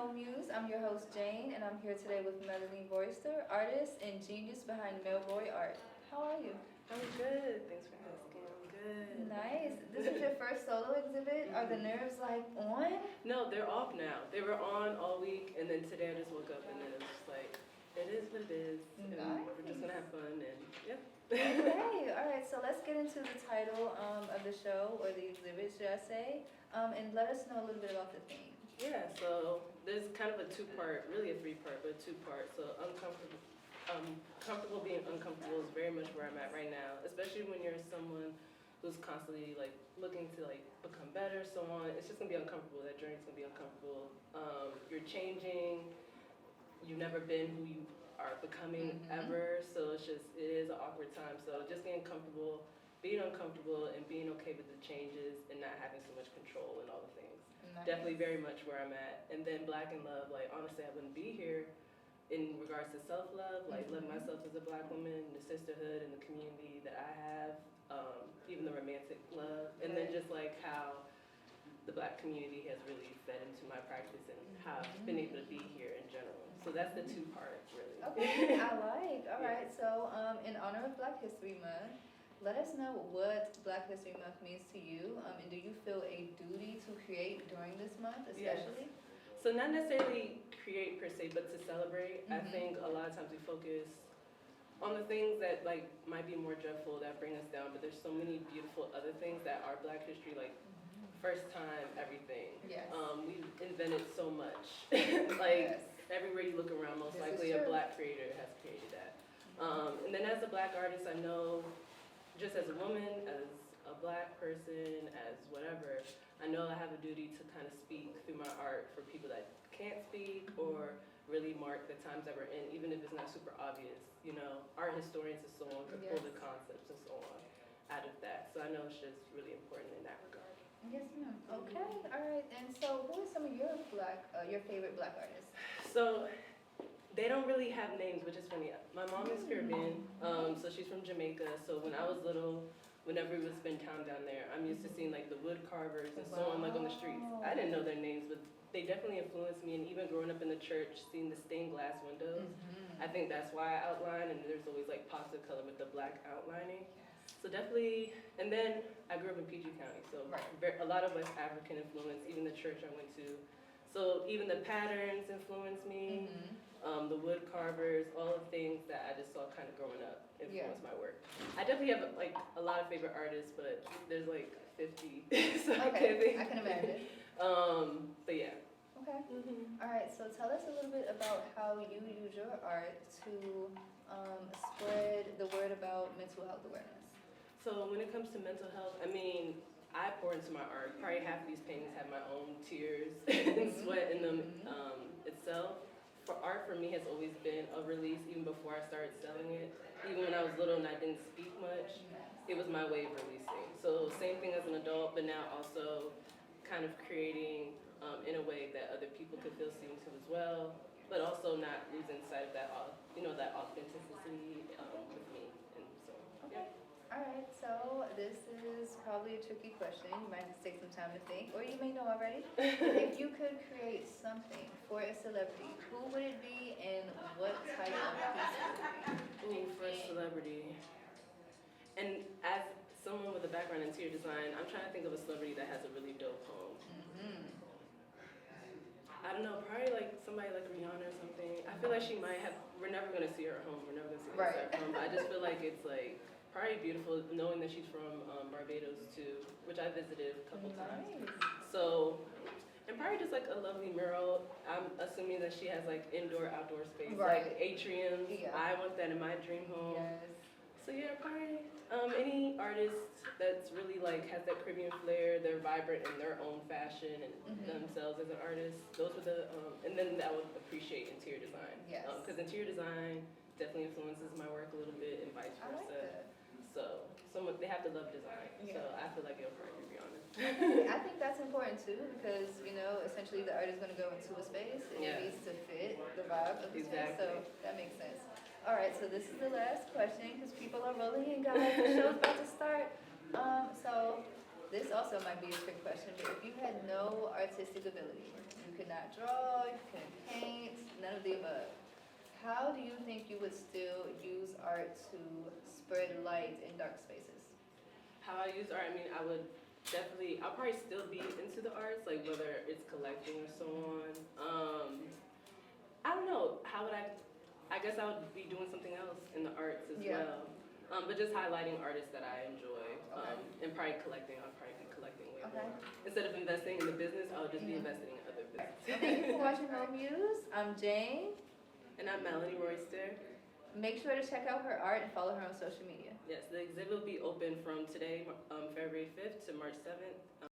MO Muse. I'm your host Jane, and I'm here today with Melanie Royster, artist and genius behind Melroy Art. How are you? I'm good. Thanks for asking. I'm good. Nice. This is your first solo exhibit. Are the nerves like on? No, they're off now. They were on all week, and then today I just woke up and then it was just like, it is what it is. And Nice. we're just gonna have fun and yeah. Okay. All right. So let's get into the title of the show or the exhibit, should I say? And let us know a little bit about the theme. Yeah. So there's kind of a two-part, really a three-part, but two-part. So comfortable being uncomfortable is very much where I'm at right now, especially when you're someone who's constantly like looking to like become better, so on. It's just gonna be uncomfortable. That journey's gonna be uncomfortable. You're changing. You've never been who you are becoming ever, so it is an awkward time. So just getting comfortable, being uncomfortable, and being okay with the changes and not having so much control and all the things. Nice. Definitely very much where I'm at. And then Black in Love, like honestly, I wouldn't be here in regards to self-love, like loving myself as a Black woman, the sisterhood and the community that I have, even the romantic love, and then just like how the Black community has really fed into my practice and how I've been able to be here in general. So that's the two parts, really. Okay, I like. All right. So in honor of Black History Month, let us know what Black History Month means to you, and do you feel a duty to create during this month, especially? Yes. So not necessarily create per se, but to celebrate. I think a lot of times we focus on the things that like might be more dreadful that bring us down, but there's so many beautiful other things that are Black history, like first time everything. Yes. We've invented so much. Like Yes. everywhere you look around, most This likely is a true. Black creator has created that. And then as a Black artist, I know just as a woman, as a Black person, as whatever, I know I have a duty to kind of speak through my art for people that can't speak or really mark the times that we're in, even if it's not super obvious. You know, art historians and so on could pull the concepts and so on out of that. So I know it's just really important in that regard. Yes, ma'am. Okay, all right. And so, who are some of your your favorite Black artists? So they don't really have names, which is funny. My mom is Caribbean, so she's from Jamaica. So when I was little, whenever we would spend time down there, I'm used to seeing like the wood carvers and so on, like on the streets. I didn't know their names, but they definitely influenced me. And even growing up in the church, seeing the stained glass windows, I think that's why I outline. And there's always like pops of color with the Black outlining. So definitely, and then I grew up in PG County, so a lot of West African influence, even the church I went to. So even the patterns influenced me, the wood carvers, all the things that I just saw kind of growing up influenced my work. I definitely have like a lot of favorite artists, but there's like 50, so I can't think. I can imagine. But yeah. Okay. All right, so tell us a little bit about how you use your art to spread the word about mental health awareness. So when it comes to mental health, I mean, I pour into my art. Probably half of these paintings have my own tears and sweat in them itself. For art, for me, has always been a release, even before I started selling it. Even when I was little and I didn't speak much, it was my way of releasing. So same thing as an adult, but now also kind of creating in a way that other people could feel seen to as well, but also not losing sight of that, that authenticity with me. And so, yeah. All right, so this is probably a tricky question. You might have to take some time to think, or you may know already. If you could create something for a celebrity, who would it be and what type of piece would it be? Ooh, for a celebrity. And as someone with a background in interior design, I'm trying to think of a celebrity that has a really dope home. I don't know, probably like somebody like Rihanna or something. I feel like she might have, we're never going to see her home, we're never going to see her home, but I just feel like it's like, probably beautiful knowing that she's from Barbados too, which I visited a couple times. So, and probably just like a lovely mural. I'm assuming that she has like indoor, outdoor space, like atriums. I want that in my dream home. Yes. So yeah, probably any artist that's really like has that Caribbean flair, they're vibrant in their own fashion and themselves as an artist. Those were the, and then I would appreciate interior design. Yes. Because interior design definitely influences my work a little bit and vice versa. I like that. So they have to love design. So I feel like it'll probably be honest. I think that's important too, because essentially the art is going to go into a space and it needs to fit the vibe of the space. So that makes sense. All right, so this is the last question because people are rolling in, guys. The show's about to start. So this also might be a trick question, but if you had no artistic ability, you could cannot draw, you couldn't paint, none of the above. How do you think you would still use art to spread light in dark spaces? How I use art, I mean, I'll probably still be into the arts, like whether it's collecting or so on. I don't know, I guess I would be doing something else in the arts as well. But just highlighting artists that I enjoy, and probably collecting, I'll probably be collecting way more. Instead of investing in the business, I'll just be investing in other businesses. Thank you for watching MO Muse. I'm Jane. And I'm Melanie Royster. Make sure to check out her art and follow her on social media. Yes, the exhibit will be open from today, February 5th to March 7th.